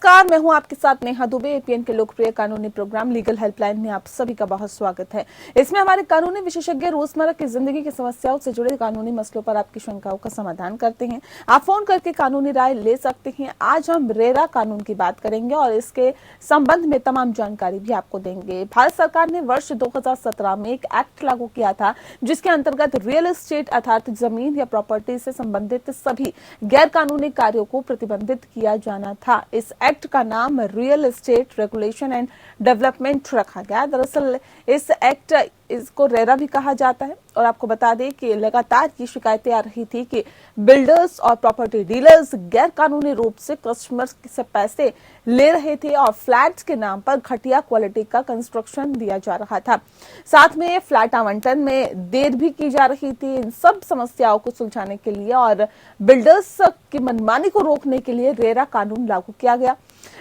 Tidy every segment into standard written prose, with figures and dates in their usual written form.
नमस्कार, मैं हूं आपके साथ नेहा दुबे। एपीएन के लोकप्रिय कानूनी प्रोग्राम लीगल हेल्पलाइन में आप सभी का बहुत स्वागत है। इसमें हमारे कानूनी विशेषज्ञ रोजमर्रा की जिंदगी की समस्याओं से जुड़े कानूनी मसलों पर आपकी शंकाओं का समाधान करते हैं। आप फोन करके कानूनी राय ले सकते हैं। आज हम रेरा कानून की बात करेंगे और इसके संबंध में तमाम जानकारी भी आपको देंगे। भारत सरकार ने वर्ष 2017 में एक एक्ट लागू किया था जिसके अंतर्गत रियल एस्टेट अर्थात जमीन या प्रॉपर्टी से संबंधित सभी गैर कानूनी कार्यों को प्रतिबंधित किया जाना था। इस एक्ट का नाम real estate regulation and development रखा गया। दरअसल इस एक्ट इसको रेरा भी कहा जाता है और आपको बता दें कि लगातार ये शिकायतें आ रही थी कि बिल्डर्स और प्रॉपर्टी डीलर्स गैर कानूनी रूप से कस्टमर्स से पैसे ले रहे थे और फ्लैट्स के नाम पर घटिया क्वालिटी का कंस्ट्रक्शन दिया जा रहा था। साथ में फ्लैट आवंटन में देर भी की जा रही थी। इन सब समस्याओं को सुलझाने के लिए और बिल्डर्स की मनमानी को रोकने के लिए रेरा कानून लागू किया गया।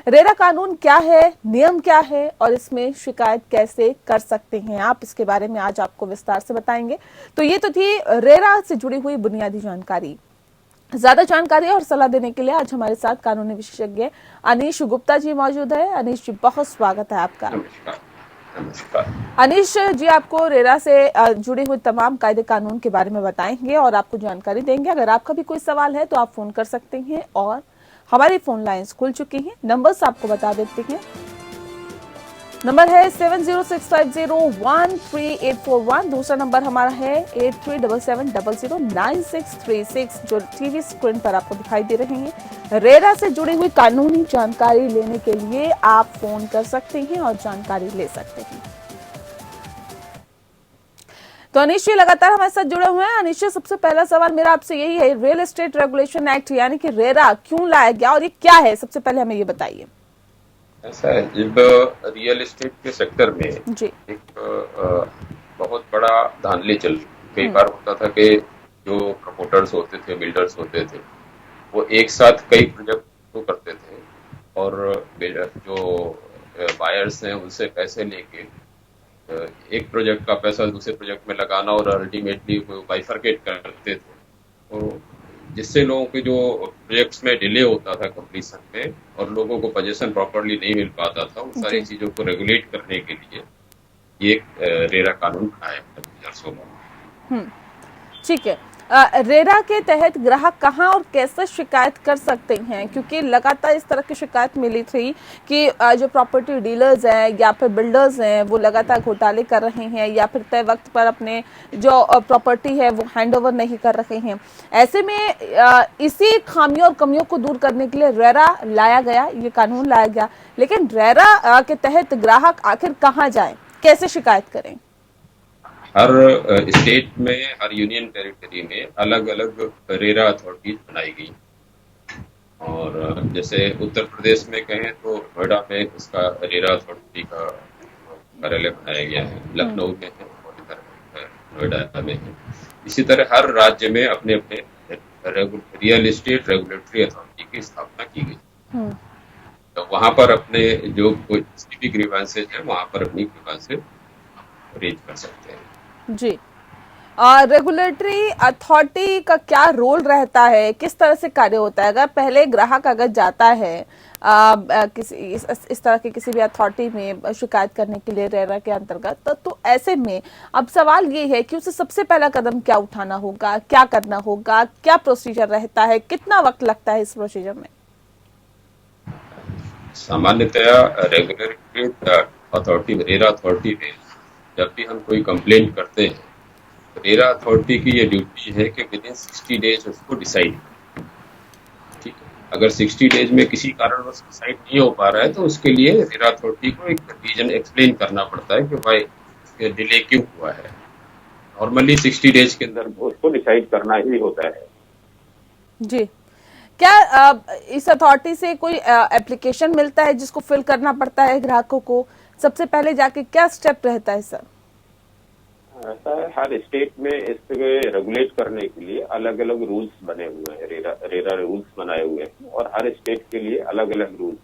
रेरा कानून क्या है, नियम क्या है और इसमें शिकायत कैसे कर सकते हैं आप, इसके बारे में आज आपको विस्तार से बताएंगे। तो ये तो थी रेरा से जुड़ी हुई बुनियादी जानकारी। ज्यादा जानकारी और सलाह देने के लिए आज हमारे साथ कानूनी विशेषज्ञ अनीश गुप्ता जी मौजूद है। अनीश जी, बहुत स्वागत है आपका। नमस्कार। अनीश जी आपको रेरा से जुड़ी हुई तमाम कायदे कानून के बारे में बताएंगे और आपको जानकारी देंगे। अगर आपका भी कोई सवाल है तो आप फोन कर सकते हैं और हमारी फोन लाइंस खुल चुकी हैं। नंबर्स आपको बता देते हैं। नंबर है 7065013841। दूसरा नंबर हमारा है 8377009636 जो टीवी स्क्रीन पर आपको दिखाई दे रहे हैं। रेरा से जुड़ी हुई कानूनी जानकारी लेने के लिए आप फोन कर सकते हैं और जानकारी ले सकते हैं। तो अनीश जी लगातार हमारे साथ जुड़े हुए हैं। अनीश जी, सबसे पहला सवाल मेरा आपसे यही है, रियल एस्टेट रेगुलेशन एक्ट यानी कि रेरा क्यों लाया गया और ये क्या है, सबसे पहले हमें ये बताइए। ऐसा है, जब रियल एस्टेट के सेक्टर में जी। एक बहुत बड़ा धांधली चल रही, कई बार होता था कि जो प्रमोटर्स होते थे, बिल्डर्स होते थे, वो एक साथ कई प्रोजेक्ट को करते थे और जो बायर्स हैं उनसे पैसे लेके एक प्रोजेक्ट का पैसा दूसरे प्रोजेक्ट में लगाना और अल्टीमेटली बाइफरकेट करते थे, तो जिससे लोगों के जो प्रोजेक्ट्स में डिले होता था कंप्लीशन में और लोगों को पोजीशन प्रॉपर्ली नहीं मिल पाता था, उन सारी चीजों को रेगुलेट करने के लिए ये रेरा कानून बनाया है 2016 में। ठीक है। रेरा के तहत ग्राहक कहां और कैसे शिकायत कर सकते हैं, क्योंकि लगातार इस तरह की शिकायत मिली थी कि जो प्रॉपर्टी डीलर्स हैं या फिर बिल्डर्स हैं वो लगातार घोटाले कर रहे हैं या फिर तय वक्त पर अपने जो प्रॉपर्टी है वो हैंडओवर नहीं कर रहे हैं। ऐसे में इसी खामियों और कमियों को दूर करने के लिए रेरा लाया गया, ये कानून लाया गया। लेकिन रेरा के तहत ग्राहक आखिर कहाँ जाए, कैसे शिकायत करें? हर स्टेट में, हर यूनियन टेरिटरी में अलग अलग रेरा अथॉरिटीज बनाई गई और जैसे उत्तर प्रदेश में कहें तो नोएडा में इसका रेरा अथॉरिटी का कार्यालय बनाया गया है, लखनऊ में है और इधर नोएडा में है। इसी तरह हर राज्य में अपने अपने रियल एस्टेट रेगुलेटरी अथॉरिटी की स्थापना की गई। तो वहां पर अपने जो कोई भी ग्रीवेंसेज है वहां पर अपनी ग्रीवेंसेज रेज कर सकते हैं। जी। रेगुलेटरी अथॉरिटी का क्या रोल रहता है, किस तरह से कार्य होता है? अगर पहले ग्राहक अगर जाता है किसी इस तरह के किसी भी अथॉरिटी में शिकायत करने के लिए रेरा के अंतर्गत, तो ऐसे में अब सवाल ये है कि उसे सबसे पहला कदम क्या उठाना होगा, क्या करना होगा, क्या प्रोसीजर रहता है, कितना वक्त लगता है इस प्रोसीजर में? सामान्यतया रेगुलेटरी अथॉरिटी, रेरा अथॉरिटी में जब भी हम कोई कंप्लेंट करते हैं, रेरा अथॉरिटी की ये ड्यूटी है कि विद इन 60 डेज उसको डिसाइड, ठीक है। अगर 60 डेज में किसी कारणवश डिसाइड नहीं हो पा रहा है तो उसके लिए रेरा अथॉरिटी को एक रीजन एक्सप्लेन करना पड़ता है कि भाई डिले क्यों हुआ है। नॉर्मली 60 डेज के अंदर उसको डिसाइड करना ही होता है। जी। क्या इस अथॉरिटी से कोई एप्लीकेशन मिलता है जिसको फिल करना पड़ता है ग्राहकों को? सबसे पहले जाके क्या स्टेप रहता है सर? ऐसा है, हर स्टेट में इसको रेगुलेट करने के लिए अलग अलग रूल्स बने हुए हैं, रेरा रूल्स बनाए हुए हैं और हर स्टेट के लिए अलग अलग रूल्स।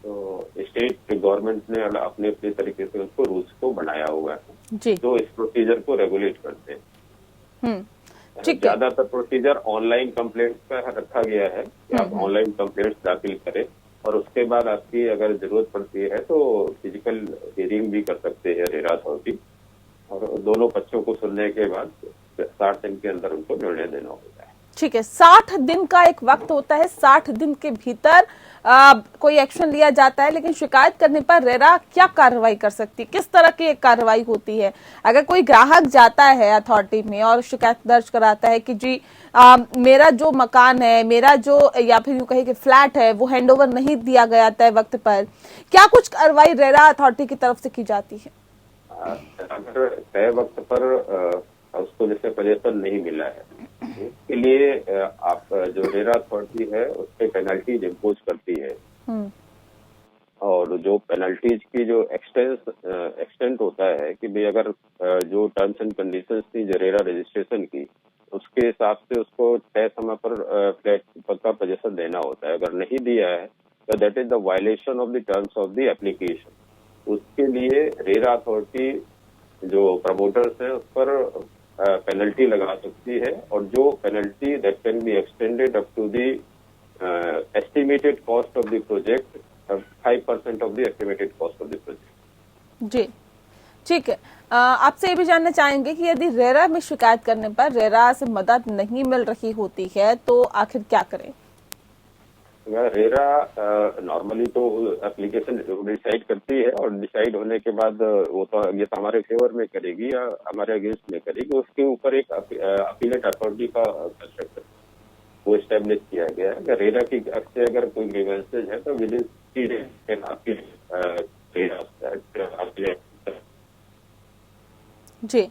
तो स्टेट गवर्नमेंट ने अपने अपने तरीके से उसको रूल्स को बनाया हुआ है जो इस प्रोसीजर को रेगुलेट करते हैं। ज्यादातर प्रोसीजर ऑनलाइन कंप्लेंट का रखा गया है कि आप ऑनलाइन कंप्लेंट दाखिल करें और उसके बाद आपकी अगर जरूरत पड़ती है तो फिजिकल हियरिंग भी कर सकते हैं रेरा अथॉरिटी, और दोनों पक्षों को सुनने के बाद 60 दिन के अंदर उनको निर्णय देना होता है। ठीक है, 60 दिन का एक वक्त होता है, 60 दिन के भीतर कोई एक्शन लिया जाता है, लेकिन शिकायत करने पर रेरा क्या कार्रवाई कर सकती है, किस तरह की एक कार्रवाई होती है? अगर कोई ग्राहक जाता है अथॉरिटी में और शिकायत दर्ज कराता है कि जी मेरा जो मकान है, मेरा जो या फिर यूं कहे कि फ्लैट है, वो हैंडओवर नहीं दिया गया था वक्त पर, क्या कुछ कार्रवाई रेरा अथॉरिटी की तरफ से की जाती है? अगर तय वक्त पर उसको जैसे पोजीशन नहीं मिला है, इसके लिए आप जो रेरा अथॉरिटी है उस पर पेनल्टीज इम्पोज करती है, और जो पेनल्टीज की जो एक्सटेंट होता है कि भाई अगर जो टर्म्स एंड कंडीशंस थी जो रेरा रजिस्ट्रेशन की, उसके हिसाब से उसको तय समय पर फ्लैट का पोजीशन देना होता है। अगर नहीं दिया है तो that is the violation of the terms of the application. उसके लिए रेरा अथॉरिटी जो प्रमोटर्स है उस पर पेनल्टी लगा सकती है, और जो penalty that can be extended up to the estimated cost of the project, 5% of the estimated cost of the project. जी, ठीक है। आपसे ये भी जानना चाहेंगे कि यदि रेरा में शिकायत करने पर रेरा से मदद नहीं मिल रही होती है तो आखिर क्या करें? रेरा नॉर्मली तो एप्लीकेशन डिसाइड करती है, और डिसाइड होने के बाद वो तो ये तो हमारे फेवर में करेगी या हमारे अगेंस्ट में करेगी, उसके ऊपर एक अपीलेट अथॉरिटी का कंस्ट्रक्शन वो एस्टेब्लिश किया गया है। रेरा की से अगर कोई ग्रीवेंसेज है तो within 3 days can appeal. जी,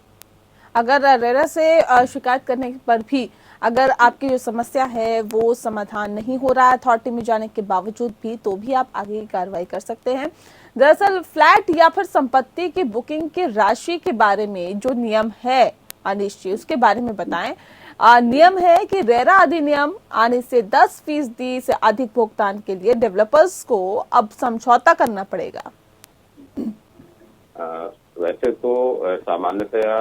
अगर रेरा से शिकायत करने पर भी अगर आपकी जो समस्या है वो समाधान नहीं हो रहा है अथॉरिटी में जाने के बावजूद भी, तो भी आप आगे की कार्रवाई कर सकते हैं। दरअसल फ्लैट या फिर संपत्ति की बुकिंग की राशि के बारे में जो नियम है अनिश जी, उसके बारे में बताएं। नियम है कि रेरा अधिनियम आने से 10% से अधिक भुगतान के लिए डेवलपर्स को अब समझौता करना पड़ेगा। वैसे तो सामान्यतया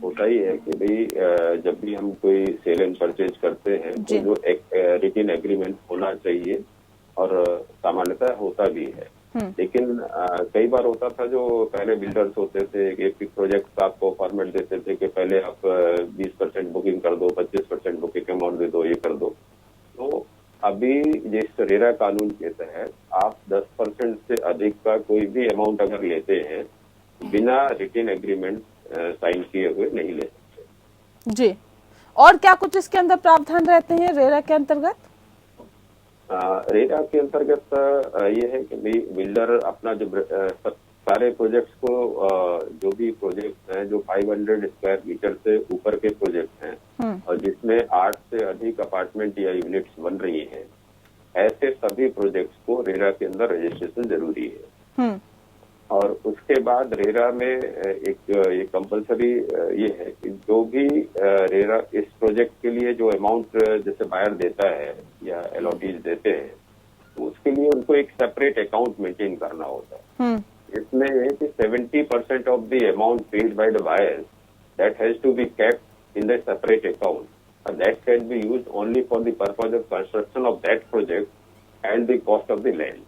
होता ही है कि भाई जब भी हम कोई सेल एंड परचेज करते हैं तो जो एक रिटन एग्रीमेंट होना चाहिए, और सामान्यतः होता भी है। लेकिन कई बार होता था जो पहले बिल्डर्स होते थे एक प्रोजेक्ट आपको फॉर्मेट देते थे कि पहले आप 20% बुकिंग कर दो, 25% बुकिंग अमाउंट दे दो, ये कर दो। तो अभी जिस रेरा कानून के तहत आप 10% से अधिक का कोई भी अमाउंट अगर लेते हैं बिना रिटन एग्रीमेंट साइन किए हुए नहीं ले सकते। जी, और क्या कुछ इसके अंदर प्रावधान रहते हैं रेरा के अंतर्गत? रेरा के अंतर्गत ये है कि भाई बिल्डर अपना जो सारे प्रोजेक्ट्स को जो भी प्रोजेक्ट हैं जो 500 स्क्वायर मीटर से ऊपर के प्रोजेक्ट हैं और जिसमें 8 से अधिक अपार्टमेंट या यूनिट्स बन रही हैं, ऐसे सभी प्रोजेक्ट्स को रेरा के अंदर रजिस्ट्रेशन जरूरी है। और उसके बाद रेरा में एक कंपलसरी ये है कि जो भी रेरा इस प्रोजेक्ट के लिए जो अमाउंट जैसे बायर देता है या अलॉटीज देते हैं, तो उसके लिए उनको एक सेपरेट अकाउंट मेंटेन करना होता है। इसमें है कि 70% of the amount paid by the buyers that has to be kept in the separate account, and that can be used only for the purpose of construction of that project and the cost of the land.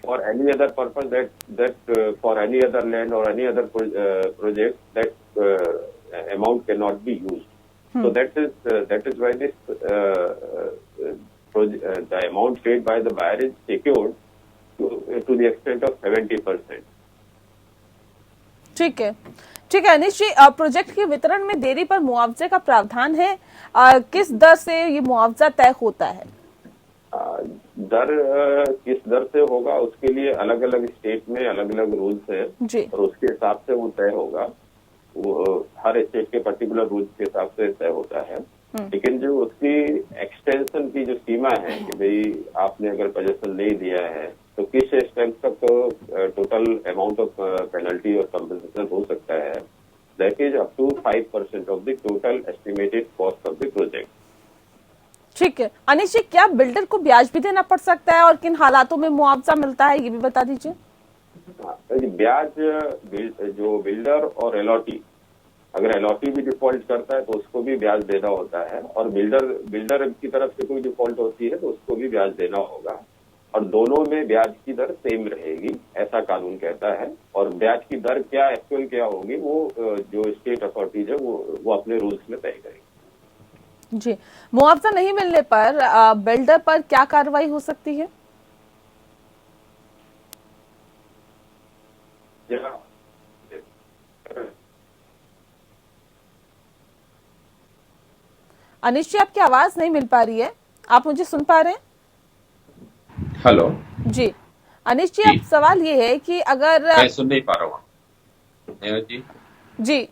For any other purpose that for any other land or any other project that amount cannot be used. So that is why this the amount paid by the buyer is secured to the extent of 70%. ठीक है, ठीक है अनिश जी, project के वितरण में देरी पर मुआवजे का प्रावधान है, किस दर से ये मुआवजा तय होता है? दर किस दर से होगा उसके लिए अलग अलग स्टेट में अलग अलग रूल्स है और उसके हिसाब से वो तय होगा। वो हर स्टेट के पर्टिकुलर रूल्स के हिसाब से तय होता है। लेकिन जो उसकी एक्सटेंशन की जो सीमा है कि भाई आपने अगर पोजीशन नहीं दिया है तो किस एक्सटेंट तक टोटल अमाउंट ऑफ पेनल्टी और कंपनसेशन हो सकता है, that is up to 5% of the total estimated cost of the project. ठीक है अनिश जी, क्या बिल्डर को ब्याज भी देना पड़ सकता है और किन हालातों में मुआवजा मिलता है ये भी बता दीजिए। ब्याज जो बिल्डर और अलॉटी, अगर अलॉटी भी डिफॉल्ट करता है तो उसको भी ब्याज देना होता है, और बिल्डर की तरफ से कोई डिफॉल्ट होती है तो उसको भी ब्याज देना होगा। और दोनों में ब्याज की दर सेम रहेगी, ऐसा कानून कहता है। और ब्याज की दर क्या एक्चुअल क्या होगी वो जो स्टेट अथॉरिटीज है वो अपने रूल्स में तय करेगी। जी, मुआवजा नहीं मिलने पर बिल्डर पर क्या कार्रवाई हो सकती है? अनिश जी, आपकी आवाज नहीं मिल पा रही है, आप मुझे सुन पा रहे हैं? हेलो जी, अनिश जी, जी, अब सवाल ये है कि अगर मैं सुन नहीं पा रहा हूँ जी। जी,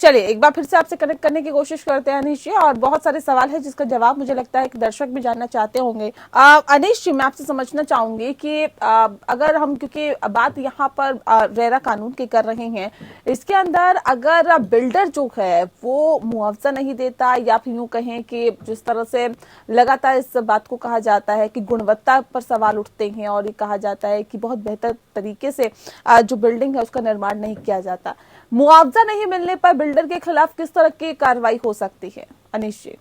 चलिए एक बार फिर से आपसे कनेक्ट करने की कोशिश करते हैं अनिश जी, और बहुत सारे सवाल है जिसका जवाब मुझे लगता है कि दर्शक भी जानना चाहते होंगे। अनिश जी, मैं आपसे समझना चाहूंगी कि अगर हम, क्योंकि बात यहाँ पर रेरा कानून की कर रहे हैं, इसके अंदर अगर बिल्डर जो है वो मुआवजा नहीं देता, या फिर यूं कहें कि जिस तरह से लगातार इस बात को कहा जाता है कि गुणवत्ता पर सवाल उठते हैं, और ये कहा जाता है कि बहुत बेहतर तरीके से जो बिल्डिंग है उसका निर्माण नहीं किया जाता, मुआवजा नहीं मिलने पर बिल्डर के खिलाफ किस तरह की कार्रवाई हो सकती है? अनिश जी,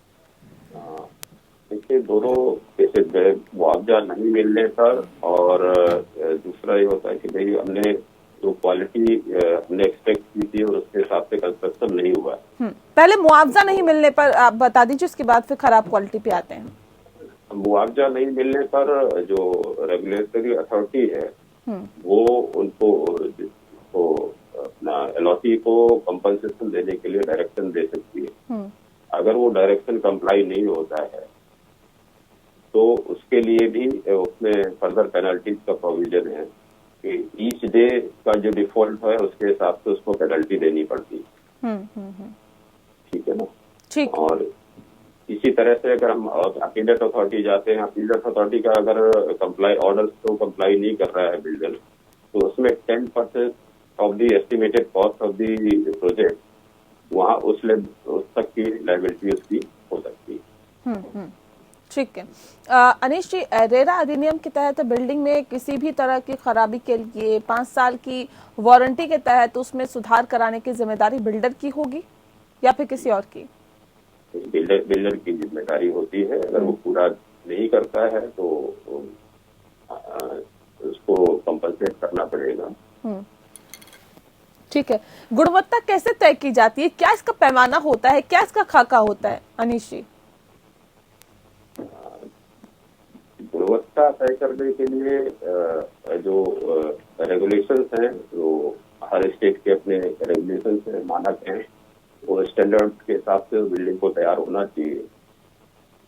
देखिए, दोनों केसेस में मुआवजा नहीं मिलने पर, और दूसरा ये होता है कि भाई हमने जो क्वालिटी हमने एक्सपेक्ट की थी और उसके हिसाब से कंस्ट्रक्शन नहीं हुआ। पहले मुआवजा नहीं मिलने पर आप बता दीजिए, उसके बाद फिर खराब क्वालिटी पे आते हैं। मुआवजा नहीं मिलने पर जो रेगुलेटरी अथॉरिटी है वो उनको अपना एलओसी को कंपनसेशन देने के लिए डायरेक्शन दे सकती है। अगर वो डायरेक्शन कंप्लाई नहीं होता है तो उसके लिए भी उसमें फर्दर पेनल्टीज का प्रोविजन है कि ईच डे का जो डिफॉल्ट है उसके हिसाब से उसको पेनल्टी देनी पड़ती है। ठीक है ना? ठीक। और इसी तरह से अगर हम अपीलेट अथॉरिटी जाते हैं, अपीलेट अथॉरिटी का अगर कंप्लाई ऑर्डर्स को कंप्लाई नहीं कर रहा है बिल्डर, तो उसमें 10% of the estimated cost of the project वहाँ उस तक की लायबिलिटी उसकी हो सकती है। ठीक है। अनिश जी, रेरा अधिनियम के तहत बिल्डिंग में किसी भी तरह की खराबी के लिए 5 साल की वारंटी के तहत उसमें सुधार कराने की जिम्मेदारी बिल्डर की होगी या फिर किसी और की? बिल्डर की जिम्मेदारी होती है। अगर वो पूरा नहीं करता है तो उसको कंपनसेट करना पड़ेगा। ठीक है। गुणवत्ता कैसे तय की जाती है? क्या इसका पैमाना होता है? क्या इसका खाका होता है अनिश जी? गुणवत्ता तय करने के लिए जो रेगुलेशंस हैं, जो हर स्टेट के अपने रेगुलेशंस हैं, मानक हैं, वो स्टैंडर्ड के हिसाब से बिल्डिंग को तैयार होना चाहिए,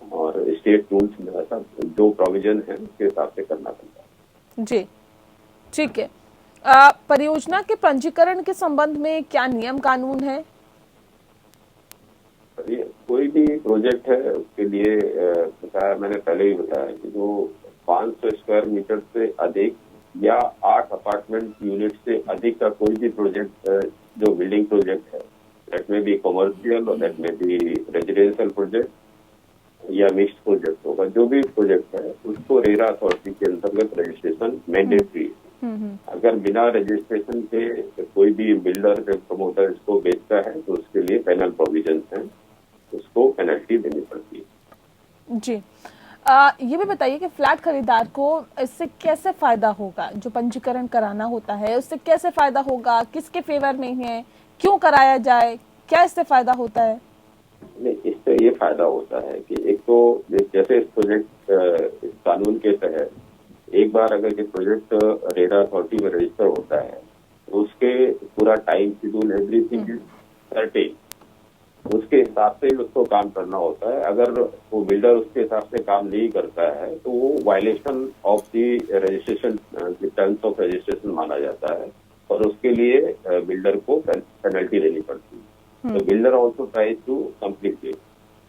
और स्टेट रूल्स में ऐसा जो प्रोविजन है उसके हिसाब से करना पड़ता है। जी, ठीक है। परियोजना के पंजीकरण के संबंध में क्या नियम कानून है? कोई भी प्रोजेक्ट है उसके लिए बताया, मैंने पहले ही बताया कि जो 500 स्क्वायर मीटर से अधिक या 8 अपार्टमेंट यूनिट से अधिक का कोई भी प्रोजेक्ट जो बिल्डिंग प्रोजेक्ट है, दैट में बी कॉमर्शियल और दैट में बी रेजिडेंशियल प्रोजेक्ट या मिक्स्ड प्रोजेक्ट होगा, जो भी प्रोजेक्ट है उसको रेरा अथॉरिटी के अंतर्गत रजिस्ट्रेशन मैंडेटरी है। अगर बिना रजिस्ट्रेशन के कोई भी बिल्डर या प्रमोटर इसको बेचता है तो उसके लिए पेनल प्रोविजन है, उसको पेनल्टी देनी पड़ती है। जी, ये भी बताइए कि फ्लैट खरीदार को इससे कैसे फायदा होगा? जो पंजीकरण कराना होता है उससे कैसे फायदा होगा? किसके फेवर में है? क्यों कराया जाए? क्या इससे फायदा होता है? नहीं, इससे ये फायदा होता है कि एक तो जैसे इस प्रोजेक्ट इस कानून के तहत एक बार अगर ये प्रोजेक्ट रेरा अथॉरिटी में रजिस्टर होता है तो उसके पूरा time schedule everything is certain, उसके हिसाब से ही उसको काम करना होता है। अगर वो बिल्डर उसके हिसाब से काम नहीं करता है तो वो violation of the registration, terms of registration माना जाता है, और उसके लिए बिल्डर को पेनल्टी देनी पड़ती है। तो builder also tries to complete it.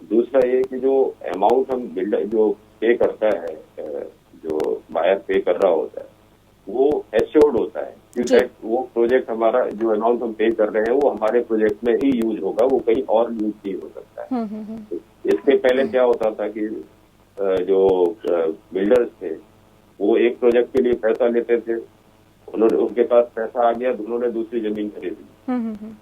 दूसरा ये कि जो अमाउंट हम बिल्डर जो पे करता है, जो बायर पे कर रहा होता है, वो एश्योर्ड होता है कि वो प्रोजेक्ट हमारा जो अमाउंट हम पे कर रहे हैं वो हमारे प्रोजेक्ट में ही यूज होगा, वो कहीं और यूज नहीं हो सकता है। इससे पहले क्या होता था कि जो बिल्डर्स थे वो एक प्रोजेक्ट के लिए पैसा लेते थे, उनके पास पैसा आ गया तो उन्होंने दूसरी जमीन खरीदी।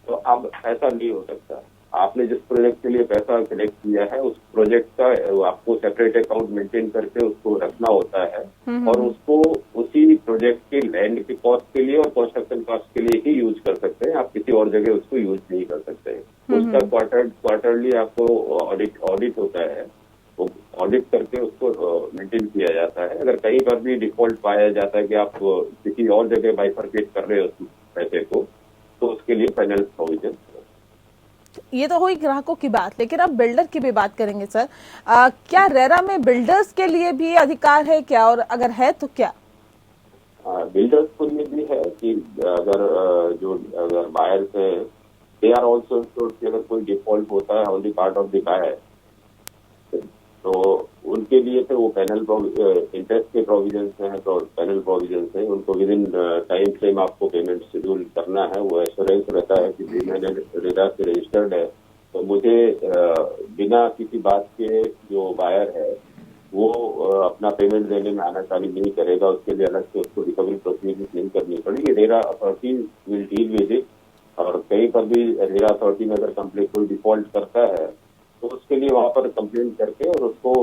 तो अब ऐसा नहीं हो सकता। आपने जिस प्रोजेक्ट के लिए पैसा कलेक्ट किया है उस प्रोजेक्ट का आपको सेपरेट अकाउंट मेंटेन करके उसको रखना होता है और उसको उसी प्रोजेक्ट के लैंड की कॉस्ट के लिए और कंस्ट्रक्शन कॉस्ट के लिए ही यूज कर सकते हैं। आप किसी और जगह उसको यूज नहीं कर सकते हैं। उसका क्वार्टरली आपको ऑडिट होता है, वो ऑडिट करके उसको मेंटेन किया जाता है। अगर कहीं पर भी डिफॉल्ट पाया जाता है कि आप किसी और जगह बाइफरकेट कर रहे हो उस पैसे को, तो उसके लिए फाइनल प्रोविजन। ये तो हुई ग्राहकों की बात, लेकिन अब बिल्डर की भी बात करेंगे सर। क्या रेरा में बिल्डर्स के लिए भी अधिकार है क्या, और अगर है तो क्या? बिल्डर्स को ये भी है कि अगर बायर्स है, दे आर ऑल्सो इंश्योर्ड कि अगर कोई डिफॉल्ट होता है on the part of the buyer, तो उनके लिए तो वो पैनल इंटरेस्ट के प्रोविजन हैं, तो पैनल प्रोविजन है, उनको विद इन टाइम फ्रेम आपको पेमेंट शेड्यूल करना है। वो एश्योरेंस रहता है कि मैंने रेरा से रजिस्टर्ड है तो मुझे बिना किसी बात के जो बायर है वो अपना पेमेंट देने में आनाकानी नहीं करेगा। उसके लिए अलग से उसको रिकवरी प्रोसीजर नहीं करनी पड़ेगी। RERA authority will deal with it. और कहीं पर भी रेरा अथॉरिटी में अगर कंप्लेंट कोई डिफॉल्ट करता है तो उसके लिए वहां पर कंप्लेंट करके और उसको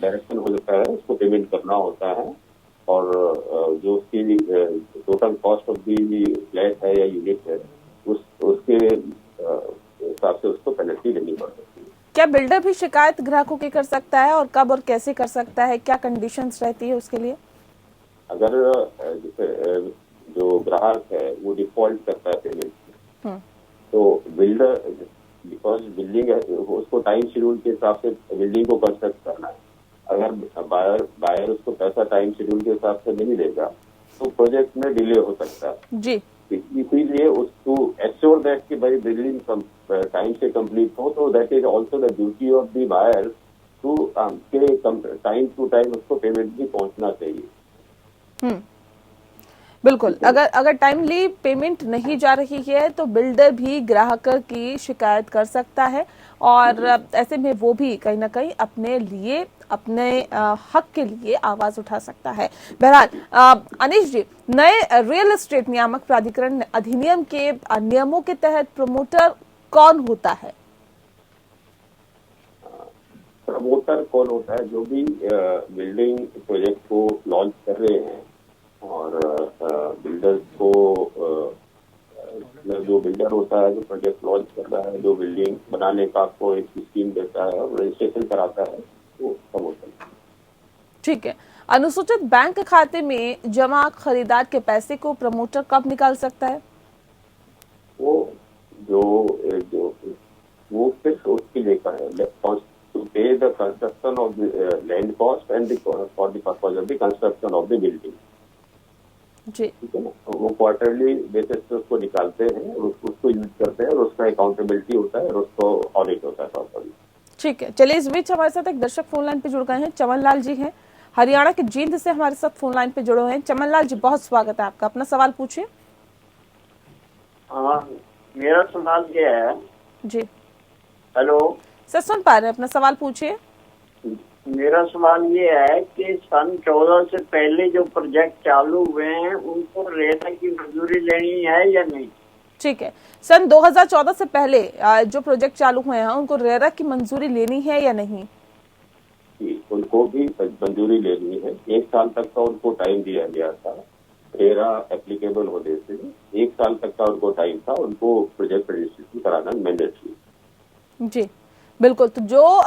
डायरेक्शन हो जाता है, उसको पेमेंट करना होता है। और जो उसकी total cost of the flat है या यूनिट है उसके हिसाब से उसको पेनल्टी देनी पड़ सकती है। क्या बिल्डर भी शिकायत ग्राहकों की कर सकता है, और कब और कैसे कर सकता है? क्या कंडीशंस रहती है उसके लिए? अगर जैसे जो ग्राहक है वो डिफॉल्ट करता है पेमेंट, तो बिल्डर बिकॉज बिल्डिंग उसको टाइम शेड्यूल के हिसाब से बिल्डिंग को कंस्ट्रक्ट करना है। अगर बायर उसको पैसा टाइम शेड्यूल के हिसाब से नहीं देगा तो प्रोजेक्ट में डिले हो सकता है जी। इसीलिए उसको एश्योर दैट कि भाई बिल्डिंग टाइम से कंप्लीट हो, तो that is also the duty of the buyer to time to time उसको पेमेंट भी पहुंचना चाहिए। बिल्कुल। अगर टाइमली पेमेंट नहीं जा रही है तो बिल्डर भी ग्राहक की शिकायत कर सकता है, और ऐसे में वो भी कहीं ना कहीं अपने लिए, अपने हक के लिए आवाज उठा सकता है। बहरहाल अनिश जी, नए रियल एस्टेट नियामक प्राधिकरण अधिनियम के नियमों के तहत प्रमोटर कौन होता है? प्रमोटर कौन होता है? जो भी बिल्डिंग प्रोजेक्ट को लॉन्च कर रहे हैं और बिल्डर्स को जो बिल्डर होता है जो प्रोजेक्ट लॉन्च कर रहा है, जो बिल्डिंग बनाने का आपको एक स्कीम देता है और रजिस्ट्रेशन कराता है, वो प्रमोटर। ठीक है। अनुसूचित बैंक खाते में जमा खरीदार के पैसे को प्रमोटर कब निकाल सकता है? वो सिर्फ उसकी लेकर है to pay the construction of the land cost and for the purpose of the construction of the building। जी, ठीक है ना? वो क्वार्टरली बेसिस पे उसको निकालते हैं और उसको यूज करते हैं और उसका अकाउंटेबिलिटी होता है और उसको ऑडिट होता है प्रॉपर्ली। ठीक है। चलिए, इस बीच हमारे साथ एक दर्शक फोन लाइन पे जुड़ गए हैं। चमन लाल जी हैं, हरियाणा के जींद से हमारे साथ फोन लाइन पे जुड़े हुए हैं। चमन लाल जी, बहुत स्वागत है आपका, अपना सवाल पूछिए। हाँ, मेरा सवाल ये है। जी, हेलो सर, सुन पा रहे हैं, अपना सवाल पूछिए। मेरा सवाल ये है कि सन 14 से पहले जो प्रोजेक्ट चालू हुए हैं उनको रेरा की मंजूरी लेनी है या नहीं? ठीक है। सन 2014 से पहले जो प्रोजेक्ट चालू हुए हैं उनको रेरा की मंजूरी लेनी है या नहीं? उनको भी मंजूरी लेनी है। 1 साल तक का उनको टाइम दिया गया था रेरा एप्लीकेबल होने से। 1 साल तक का उनको टाइम था, उनको प्रोजेक्ट रजिस्ट्रेशन कराना मैंडेटरी। जी, बिल्कुल। तो जो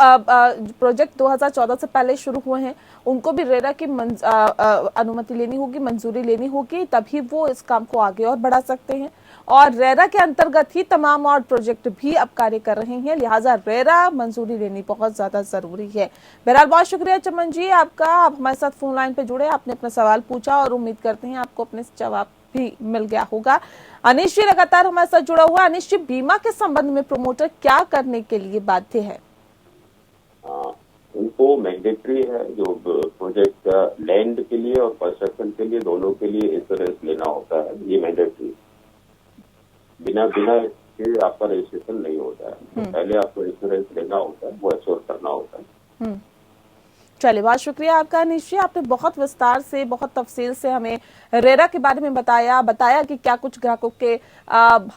प्रोजेक्ट 2014 से पहले शुरू हुए हैं उनको भी रेरा की अनुमति लेनी होगी, मंजूरी लेनी होगी, तभी वो इस काम को आगे और बढ़ा सकते हैं। और रेरा के अंतर्गत ही तमाम और प्रोजेक्ट भी अब कार्य कर रहे हैं, लिहाजा रेरा मंजूरी लेनी बहुत ज्यादा जरूरी है। बहरहाल, बहुत शुक्रिया चमन जी आपका, आप हमारे साथ फोन लाइन पे जुड़े, आपने अपना सवाल पूछा और उम्मीद करते हैं आपको अपने जवाब भी मिल गया होगा। अनिश जी लगातार हमारे साथ जुड़ा हुआ। अनिश जी, बीमा के संबंध में प्रमोटर क्या करने के लिए बाध्य है? उनको मैंडेटरी है, जो प्रोजेक्ट लैंड के लिए और कंस्ट्रक्शन के लिए दोनों के लिए इंश्योरेंस लेना होता है। ये मैंडेटरी, बिना के आपका रजिस्ट्रेशन नहीं होता है। तो पहले आपको इंश्योरेंस लेना होता है, वो एश्योर करना होता है। चलिए, बहुत शुक्रिया आपका अनीश जी। आपने बहुत विस्तार से, बहुत तफसील से हमें रेरा के बारे में बताया कि क्या कुछ ग्राहकों के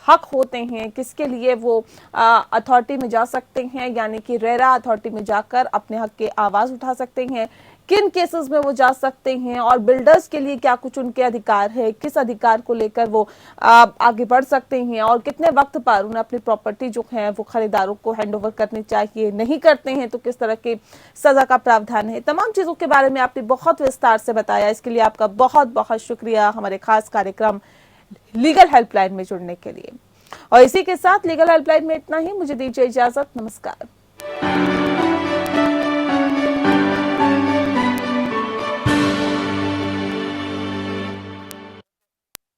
हक होते हैं, किसके लिए वो अथॉरिटी में जा सकते हैं, यानी कि रेरा अथॉरिटी में जाकर अपने हक की आवाज उठा सकते हैं, किन केसेस में वो जा सकते हैं, और बिल्डर्स के लिए क्या कुछ उनके अधिकार है, किस अधिकार को लेकर वो आगे बढ़ सकते हैं, और कितने वक्त पर उन्हें अपनी प्रॉपर्टी जो है वो खरीदारों को हैंडओवर करनी चाहिए, नहीं करते हैं तो किस तरह की सजा का प्रावधान है। तमाम चीजों के बारे में आपने बहुत विस्तार से बताया। इसके लिए आपका बहुत बहुत शुक्रिया हमारे खास कार्यक्रम लीगल हेल्पलाइन में जुड़ने के लिए। और इसी के साथ लीगल हेल्पलाइन में इतना ही। मुझे दीजिए इजाजत। नमस्कार।